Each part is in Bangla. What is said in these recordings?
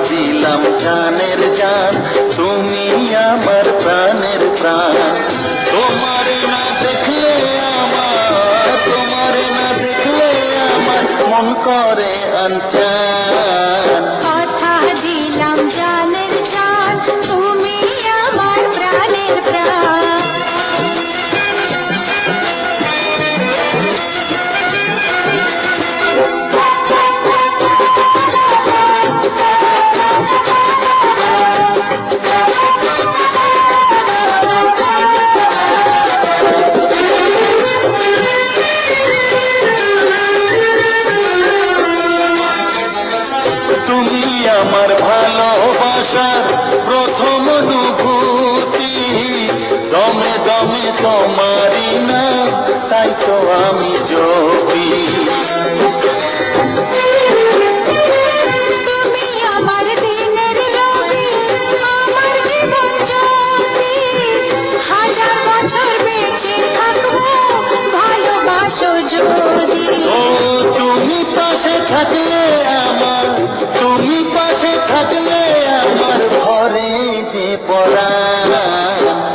দিলাম জানের জান, তুমি আমার প্রাণের প্রাণ। তোমারে না দেখলে আমার, তোমারে না দেখলে আমার মন করে আনচান। কথা দিলাম জানের জান, তুমি আমার প্রাণের প্রাণ। তুমি আমার ভালোবাসার প্রথম অনুভূতি, দমে দমে তোমারই না, তাই তো আমি জপি। তুমি আমার দিনের রবি, আমার জীবন জ্যোতি, হাজার বছর বেঁচে থাকবো ভালোবাসো যদি। ও তুমি পাশে থাকলে আমার, তুমি পাশে থাকলে আমার ঘরে যে পরাণ।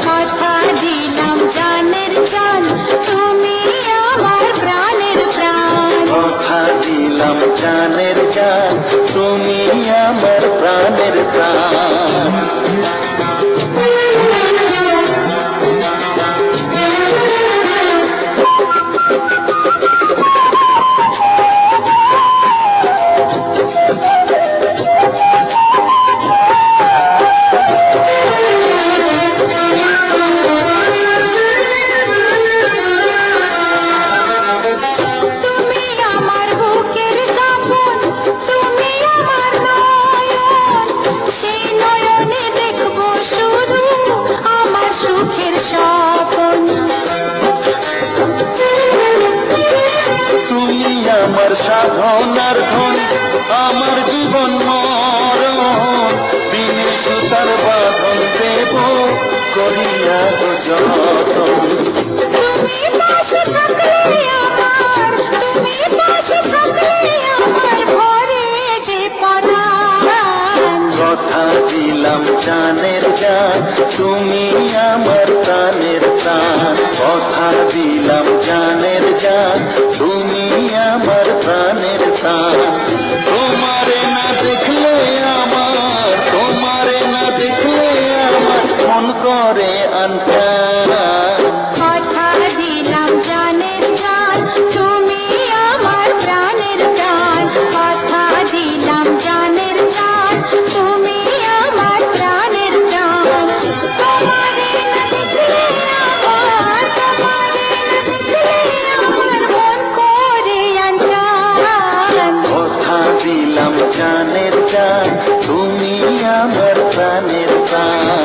কথা দিলাম জানের জান, তুমি আমার প্রাণের প্রাণ। কথা দিলাম জানের জান, তুমি আমার প্রাণের প্রাণ। তুমি আমার বুকের কাঁপন, তুমি আমার নয়ন, সেই নয়নে দেখবো শুধু আমার সুখের স্বপন। তুমি আমার সাধনার ধন, আমার জীবন মরণ, বিনে সুতার বাঁধন দেব করিয়া গো যতন। তুমি পাশে থাকলে আমার, তুমি পাশে থাকলে আমার ঘরে যে পরাণ। কথা দিলাম জানের জান, তুমি আমার প্রাণের প্রাণ। কথা দিলাম জানের জান, তুমি আমার প্রাণের প্রাণ। তোমারে না দেখলে আমার, তোমারে না দেখলে আমার মন করে আনচান। কথা দিলাম জানের জান, তুমি আমার প্রাণের প্রাণ। কথা দিলাম জানের জান, তুমি আমার প্রাণের প্রাণ। তোমারে না দেখলে আমার, তোমারে না দেখলে আমার মন করে আনচান। কথা দিলাম জানের জান, তুমি আমার প্রাণের প্রাণ।